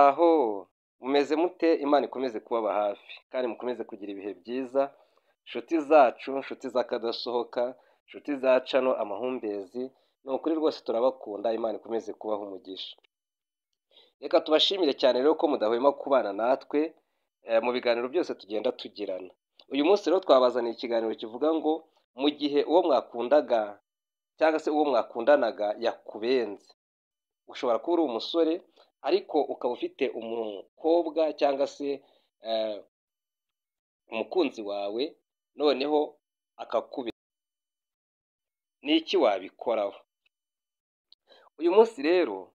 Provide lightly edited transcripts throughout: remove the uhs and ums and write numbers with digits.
Aho mumeze mute? Imana ikomeze kubaba hafi kandi mukomeze kugira ibihe byiza, nshuti zacu, nshuti z'akadasohoka, nshuti za cano amahumbezi, ni ukuri rwose turabakunda, Imana ikomeze kubaha umugisha. Reka tubashimire cyane rero ko mudahwema kubana natwe mu biganiro byose tugenda tugirana. Uyu munsi rero twabazaniye ikiganiro kivuga ngo mu gihe uwo mwakundaga cyangwa se uwo mwakundanaga yakubenze. Ushobora kuba uri umusore ariko ukaba ufite umukobwa cyangwa se umukunzi wawe noneho akakubera. Ni iki wabikoraho? Uyu munsi rero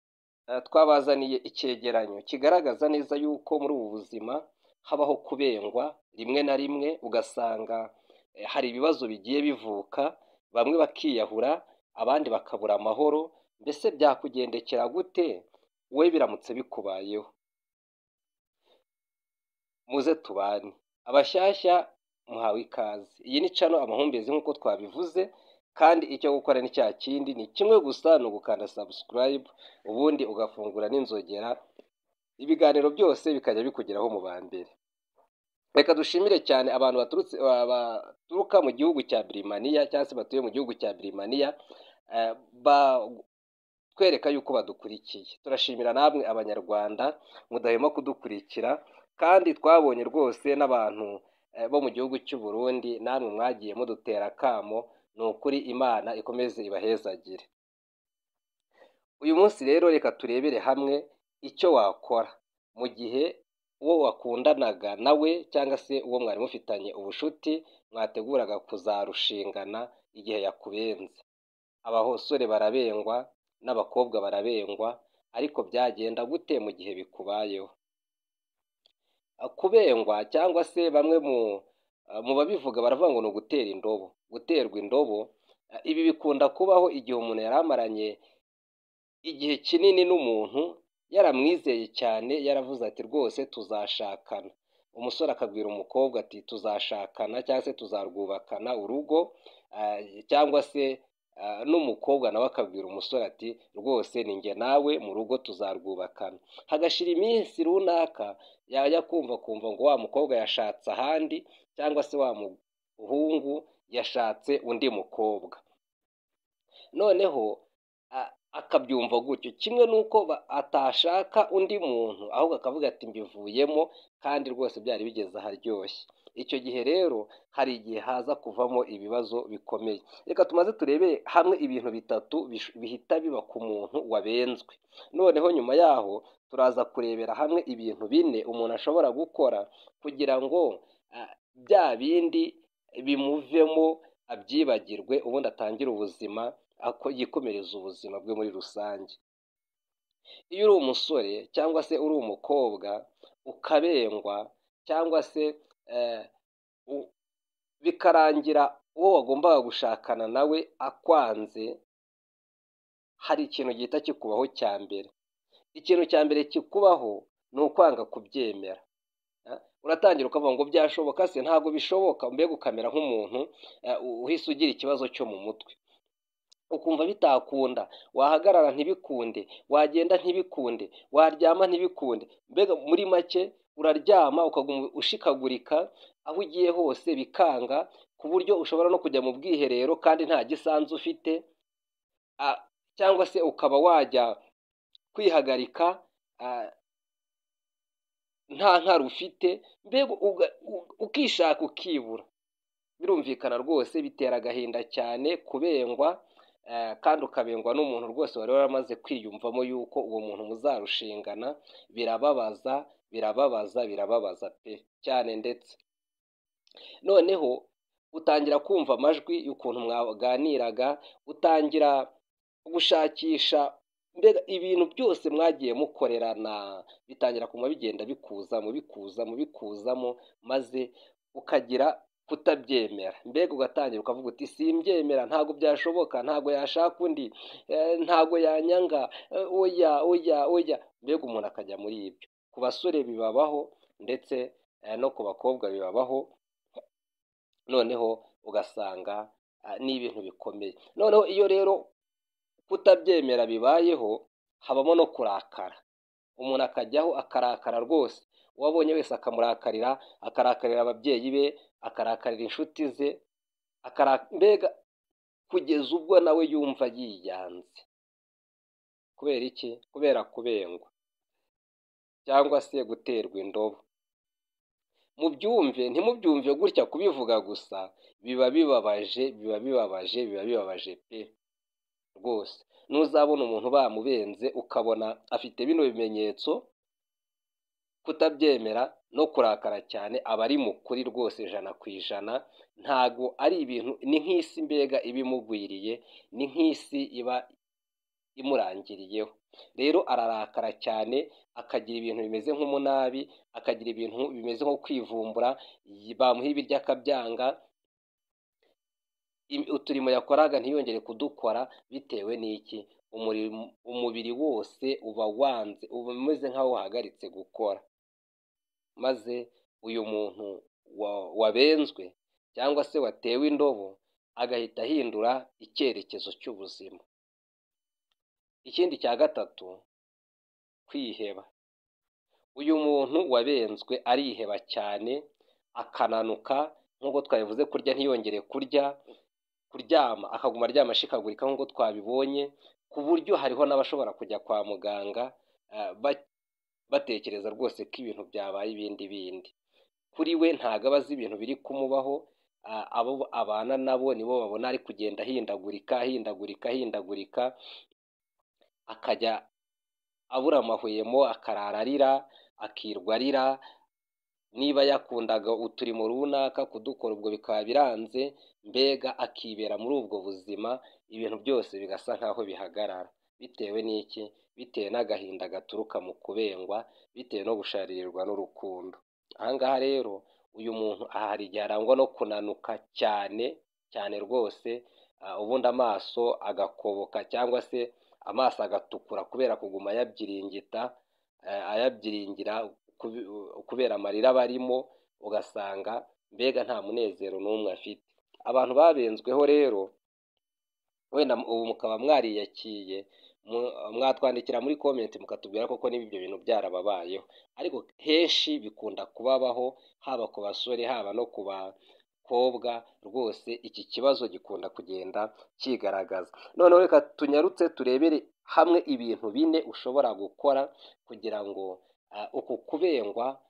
twabazaniye icyegeranyo kigaragaza neza yuko muri ubu buzima habaho kubengwa rimwe na rimwe, ugasanga hari ibibazo bigiye bivuka, bamwe bakiyahura, abandi bakabura amahoro. Mbese byakugendekera gute wowe biramutse bikubayeho? Muze tubane. Abashyashya muhawe ikaze. Iyi ni cano amahumbezi nk'uko twabivuze, kandi icyo gukora ni cya kindi, ni kimwe gusa, ni ugukanda subscribe, ubundi ugafungura n'inzogera, ibiganiro byose bikajya bikugeraho mu ba mbere. Reka dushimire cyane abantu baturuka mu gihugu cya Birimaniya cyangwa se batuye mu gihugu cya Birimaniya, twereka yuko badukurikiye. Turashimira namwe abanyarwanda mudahema kudukurikira, kandi twabonye rwose n'abantu bo mu gihugu cy'u Burundi, namwe mwagiye mudutera akamo. Ni ukuri Imana ikomeze ibahezagire. Uyu munsi rero reka turebere hamwe icyo wakora mu gihe uwo wakundanaga nawe cyangwa se uwo mwari mufitanye ubushuti mwateguraga kuzarushingana igihe yakubenze. Abasore barabengwa n'abakobwa barabengwa, ariko byagenda gute mu gihe bikubayeho? Kubengwa cyangwa se bamwe mu babivuga baravuga ngo ni ugutera indobo, guterwa indobo. Ibi bikunda kubaho igihe umuntu yari amaranye igihe kinini n'umuntu, yaramwizeye cyane, yaravuze ati rwose tuzashakana. Umusore akabwira umukobwa ati tuzashakana cyangwa se tuzarwubakana urugo, cyangwa se n'umukobwa nawe akabwira umusore ati rwose ni njye nawe mu rugo tuzarwubakana. Hagashira iminsi runaka yajya kumva ngo wa mukobwa yashatse ahandi, cyangwa se wa muhungu yashatse undi mukobwa. Noneho akabyumva gutyo, kimwe n'uko atashaka undi muntu, ahubwo akavuga ati mbivuyemo, kandi rwose byari bigeze aharyoshye. Icyo gihe rero hari igihe haza kuvamo ibibazo bikomeye. Reka tumaze turebe hamwe ibintu bitatu bihita biba ku muntu wabenzwe. Noneho nyuma yaho turaza kurebera hamwe ibintu bine umuntu ashobora gukora kugira ngo bya bindi bimuvemo, abyibagirwe, ubundi atangire ubuzima, yikomereza ubuzima bwe muri rusange. Iyo uri umusore cyangwa se uri umukobwa ukabengwa, cyangwa se bikarangira uwo wagombaga gushakana nawe akwanze, hari ikintu gihita kikubaho cya mbere. Ikintu cya mbere kikubaho ni ukwanga kubyemera. Uratangira ukavuga ngo byashoboka se? Ntabwo bishoboka. Mbega ukamera nk'umuntu uhise ugira ikibazo cyo mu mutwe, ukumva bitakunda, wahagarara ntibikunde, wagenda ntibikunde, waryama ntibikunde. Mbega muri make uraryama ukaguma ushikagurika, aho ugiye hose bikanga, ku buryo ushobora no kujya mu bwiherero kandi nta gisanzu ufite, cyangwa se ukaba wajya kwihagarika nta nkari ufite, mbega ukishaka ukibura. Birumvikana rwose, bitera agahinda cyane kubengwa, kandi ukabengwa n'umuntu rwose wari waramaze kwiyumvamo yuko uwo muntu muzarushingana. Birababaza, birababaza, birababaza pe cyane. Ndetse noneho utangira kumva amajwi y'ukuntu mwaganiraga, utangira gushakisha, mbega ibintu byose mwagiye mukorerana bitangira kuma bigenda bikuzamo, maze ukagira kutabyemera. Mbega ugatangira ukavuga uti simbyemera, ntabwo byashoboka, ntabwo yashaka undi, ntabwo yanyanga, oya. Mbega umuntu akajya muri ibyo. Ku basore bibabaho ndetse no ku bakobwa bibabaho. Noneho ugasanga ni ibintu bikomeye. Noneho iyo rero kutabyemera bibayeho, habamo no kurakara. umuntu akajyaho akarakara rwose, uwo abonye wese akamurakarira, akarakarira ababyeyi be, akarakarira inshuti ze, mbega kugeza ubwo nawe yumva yiyanze. Kubera iki? Kubera kubengwa cyangwa se guterwa indobo. Mubyumve, ntimubyumve gutya kubivuga gusa, biba bibabaje pe rwose. Nuzabona umuntu bamubenze ukabona afite bino bimenyetso, kutabyemera no kurakara cyane, aba ari mukuri rwose 100%. Ntago ari ibintu, ni nk'isi mbega ibimugwiriye, ni nk'isi iba imurangiriyeho. Rero ararakara cyane, akagira ibintu bimeze nk'umunabi, akagira ibintu bimeze nko kwivumbura, bamuha ibiryo akabyanga, uturimo yakoraga ntiyongere kudukora. Bitewe n'iki? Umubiri wose uba wanze, uba umeze nk'aho wahagaritse gukora. Maze uyu muntu wabenzwe cyangwa se watewe indobo agahita ahindura icyerekezo cy'ubuzima. Ikindi cya gatatu, kwiheba. Uyu muntu wabenzwe ariheba cyane, akananuka nk'uko twabivuze, kurya ntiyongere kurya, kuryama akaguma aryama ashikagurika nk'uko twabibonye, ku buryo hariho n'abashobora kujya kwa muganga batekereza rwose ko ibintu byabaye ibindi. Kuri we ntago aba azi ibintu biri kumubaho, abo abana nabo nibo babona ari kugenda ahindagurika, akajya abura amahwemo, akarara arira, akirwa arira. Niba yakundaga uturimo runaka kudukora, ubwo bikaba biranze, mbega akibera muri ubwo buzima, ibintu byose bigasa nkaho bihagarara. Bitewe n'iki? Bitewe n'agahinda gaturuka mu kubengwa, bitewe no gusharirirwa n'urukundo. Ahangaha rero uyu muntu hari igihe arangwa no kunanuka cyane rwose, ubundi amaso agakoboka cyangwa se amaso agatukura kubera kuguma ayabyiringira kubera amarira barimo, ugasanga mbega nta munezero n'umwe afite. Abantu babenzweho rero, wenda ubu mukaba mwariyakiye, mwatwandikira muri comment mukatubwira koko niba ibyo bintu byarababayeho. Ariko henshi bikunda kubabaho, haba ku basore haba no ku bakobwa, rwose iki kibazo gikunda kugenda kigaragaza. Noneho reka tunyarutse turebere hamwe ibintu 4 ushobora gukora kugira ngo uku kubengwa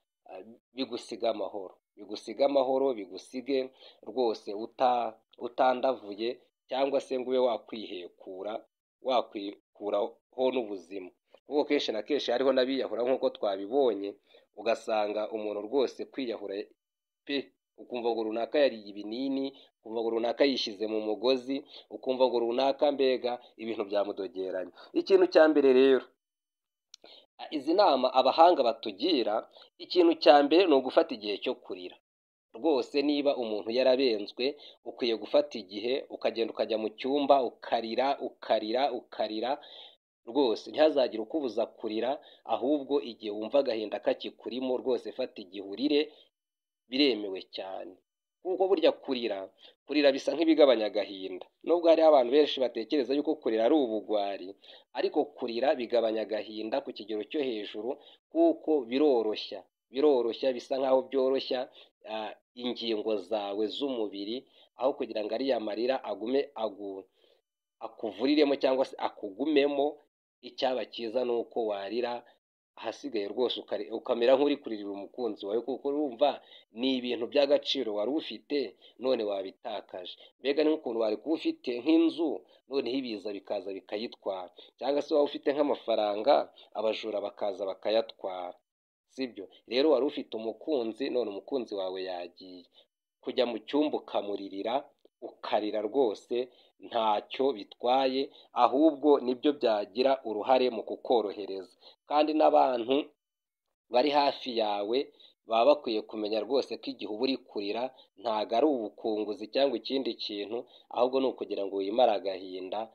bigusige amahoro, bigusige rwose utandavuye, cyangwa se ngo ube wakwikuraho n'ubuzima. Kuko kenshi na kenshi hariho n'abiyahura nk'uko twabibonye, ugasanga umuntu rwose kwiyahura pe, ukumva ngo runaka yariye ibinini, ukumva ngo runaka yishyize mu mugozi, ukumva ngo runaka mbega ibintu byamudogeranye. Ikintu cya mbere rero, izi nama abahanga batugira, ikintu cya mbere ni ugufata igihe cyo kurira. Rwose niba umuntu yarabenzwe, ukwiye gufata igihe ukagenda ukajya mu cyumba ukarira rwose. Ntihazagire ukubuza kurira, ahubwo igihe wumva agahinda kakikurimo, rwose fata igihe urire, biremewe cyane. Kuko burya kurira bisa nk'ibigabanya agahinda. Nubwo hariho abantu benshi batekereza yuko kurira ari ubugwari, ariko kurira bigabanya agahinda ku kigero cyo hejuru, kuko biroroshya, bisa nk'aho byoroshya ingingo zawe z'umubiri, aho kugira ngo ariya marira agume akuvuriremo cyangwa se akugumemo. Icyaba cyiza ni uko warira, ahasigaye rwose ukamera nk'uri kuririra umukunzi wawe, kuko urumva ni ibintu by'agaciro wari ufite, none wabitakaje. Mbega ni nk'ukuntu wari kuba ufite nk'inzu, noneho ibiza bikaza bikayitwara, cyangwa se waba ufite nk'amafaranga, abajura bakaza bakayatwara, sibyo? Rero wari ufite umukunzi, none umukunzi wawe yagiye. Kujya mu cyumba ukamuririra, ukarira rwose ntacyo bitwaye, ahubwo nibyo byagira uruhare mu kukorohereza. Kandi n'abantu bari hafi yawe baba bakwiye kumenya rwose ko igihe uba uri kurira ntago ari ubukunguzi cyangwa ikindi kintu, ahubwo ni ukugira ngo wimare agahinda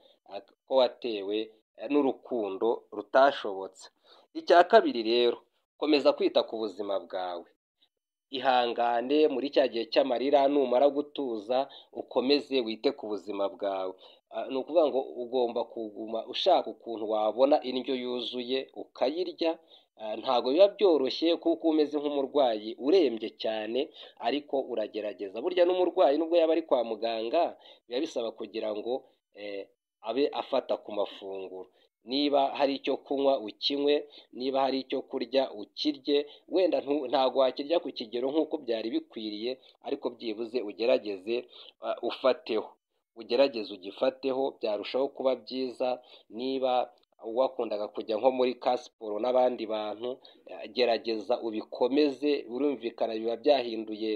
ko watewe n'urukundo rutashobotse. Icya kabiri rero, komeza kwita ku buzima bwawe. Ihangane muri cya gihe cy'amarira, numara gutuza ukomeze wite ku buzima bwawe. ni ukuvuga ngo ugomba kuguma ushaka ukuntu wabona indyo yuzuye ukayirya. Ntabwo biba byoroshye kuko umeze nk'umurwayi urembye cyane, ariko uragerageza. Burya n'umurwayi nubwo yaba ari kwa muganga biba bisaba kugira ngo abe afata ku mafunguro. Niba hari icyo kunywa ukinywe, niba hari icyo kurya ukirye, wenda ntabwo wakirya ku kigero nk'uko byari bikwiriye, ariko byibuze ugerageze ufateho, ugerageze ugifateho, byarushaho kuba byiza. Niba wakundaga kujya nko muri ka siporo n'abandi bantu, gerageza ubikomeze. Birumvikana biba byahinduye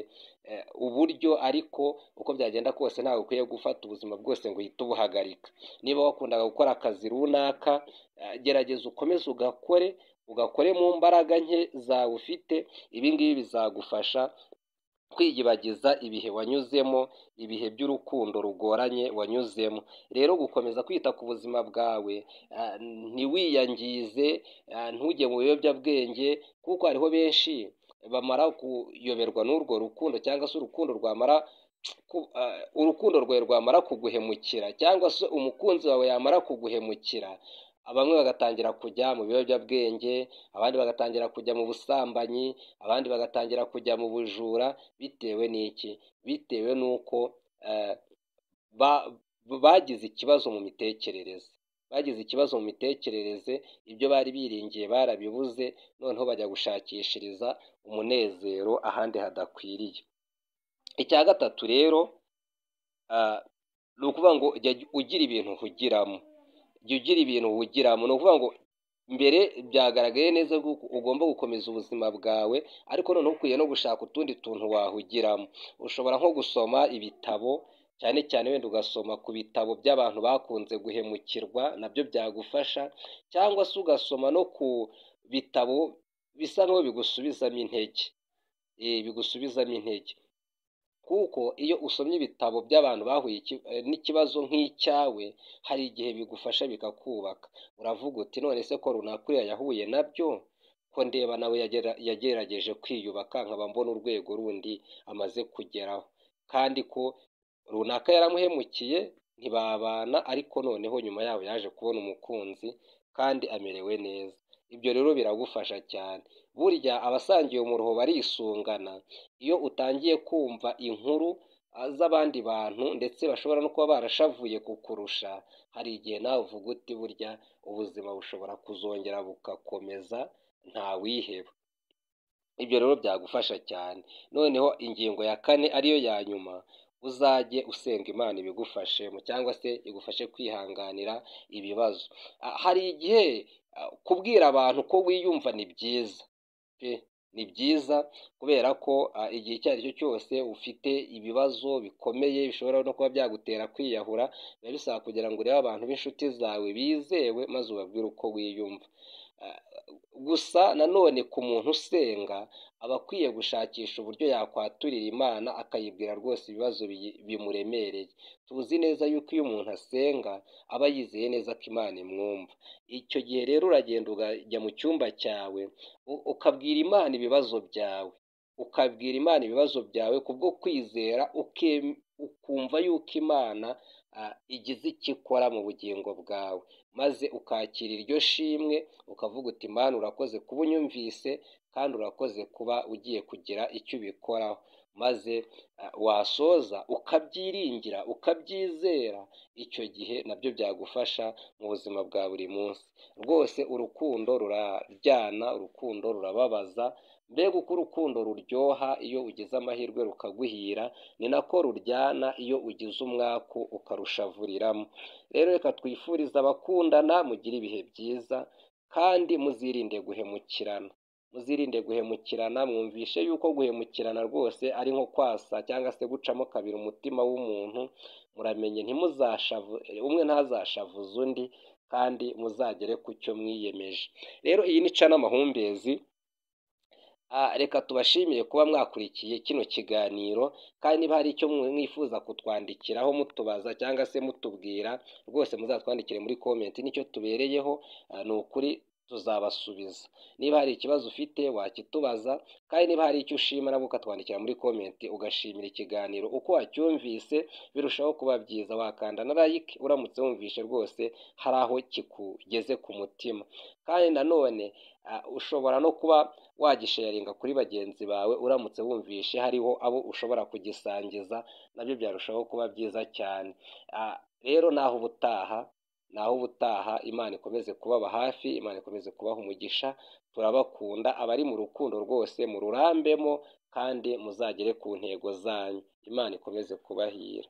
uburyo, ariko uko byagenda kose ntabwo ukwiye gufata ubuzima bwose ngo uhite ubuhagarika. Niba wakundaga gukora akazi runaka, gerageza ukomeze ugakore mu mbaraga nke zawe ufite. Ibi ngibi bizagufasha kwiyibagiza ibihe wanyuzemo, ibihe by'urukundo rugoranye wanyuzemo. Rero gukomeza kwita ku buzima bwawe, ntiwiyangize, ntujye mu biyobyabwenge, kuko hariho benshi bamara kuyoberwa n'urwo rukundo, cyangwa se urukundo rwawe rwamara kuguhemukira, cyangwa se umukunzi wawe yamara kuguhemukira, bamwe bagatangira kujya mu biyobyabwenge, abandi bagatangira kujya mu busambanyi, abandi bagatangira kujya mu bujura. Bitewe n'iki? Bitewe n'uko bagize ikibazo mu mitekerereze, ibyo bari biringiye barabibuze, noneho bajya gushakishiriza umunezero ahandi hadakwiriye. Icya gatatu rero, ni ukuvuga ngo jya ugira ibintu uhugiramo. Ni ukuvuga ngo mbere byagaragaye neza ko ugomba gukomeza ubuzima bwawe, ariko noneho ukwiye no gushaka utundi tuntu wahugiramo. Ushobora nko gusoma ibitabo, cyane cyane wenda ugasoma ku bitabo by'abantu bakunze guhemukirwa, nabyo byagufasha, cyangwa se ugasoma no ku bitabo bisa n'aho bigusubizamo intege. Kuko iyo usomye ibitabo by'abantu bahuye n'ikibazo nk'icyawe, hari igihe bigufasha bikakubaka. Uravuga uti none se ko runaka uriya yahuye nabyo, ko ndeba nawe yagerageje kwiyubaka, nkaba mbona urwego rundi amaze kugeraho, kandi ko runaka yaramuhemukiye ntibabana, ariko noneho nyuma yaho yaje kubona umukunzi kandi amerewe neza. Ibyo rero biragufasha cyane. Burya abasangiye umuruho barisungana. Iyo utangiye kumva inkuru z'abandi bantu, ndetse bashobora no kuba barashavuye kukurusha, hari igihe nawe uvuga uti burya ubuzima bushobora kuzongera bugakomeza, ntawiheba. Ibyo rero byagufasha cyane. Noneho ingingo ya 4 ariyo ya nyuma, uzajye usenga Imana ibigufashemo, cyangwa se igufashe kwihanganira ibibazo. Hari igihe kubwira abantu ko wiyumva ni byiza, ni byiza, kubera ko igihe icyo ari cyo cyose ufite ibibazo bikomeye bishobora no kuba byagutera kwiyahura, biba bisaba kugira ngo urebe abantu b'inshuti zawe bizewe, maze ubabwire uko wiyumva. Gusa nanone ku muntu usenga aba akwiye gushakisha uburyo yakwaturira Imana, akayibwira rwose ibibazo bimuremereye. Tuzi neza yuko iyo umuntu asenga aba yizeye neza ko Imana imwumva. Icyo gihe rero uragenda ukajya mu cyumba cyawe, ukabwira Imana ibibazo byawe, kubwo kwizera, ukumva yuko Imana igize icyo ikora mu bugingo bwawe, maze ukakira iryo shimwe, ukavuga uti Imana urakoze kuba unyumvise, kandi urakoze kuba ugiye kugira icyo ubikoraho. Maze wasoza ukabyiringira, ukabyizera, icyo gihe nabyo byagufasha mu buzima bwa buri munsi. Rwose urukundo ruraryana, urukundo rurababaza. Mbega uko urukundo ruryoha iyo ugize amahirwe rukaguhira, ni nako ruryana iyo ugize umwaku ukarushavuriramo. Rero reka twifurize abakundana mugire ibihe byiza, kandi muzirinde guhemukirana. Mwumvishe yuko guhemukirana rwose ari nko kwasa cyangwa se gucamo kabiri umutima w'umuntu. Muramenye umwe ntazashavuze undi, kandi muzagere ku cyo mwiyemeje. Rero iyi ni Cana Amahumbezi. Reka tubashimiye kuba mwakurikiye kino kiganiro, kandi niba hari icyo mwifuza kutwandikiraho mutubaza cyangwa se mutubwira, rwose muzatwandikire muri comment. Nicyo tubereyeho, ni ukuri tuzabasubiza. Niba hari ikibazo ufite wakitubaza, kandi niba hari icyo ushima nabwo ukatwandikira muri komenti ugashimira ikiganiro uko wacyumvise, birushaho kuba byiza. Wakanda na like uramutse wumvishe rwose hari aho kikugeze ku mutima, kandi nanone ushobora no kuba wagisharinga kuri bagenzi bawe uramutse wumvishe hariho abo ushobora kugisangiza, nabyo byarushaho kuba byiza cyane. Rero naho ubutaha, Imana ikomeze kubaba hafi, Imana ikomeze kubaha umugisha, turabakunda. Abari mu rukundo rwose mururambemo kandi muzagere ku ntego zanyu. Imana ikomeze kubahira.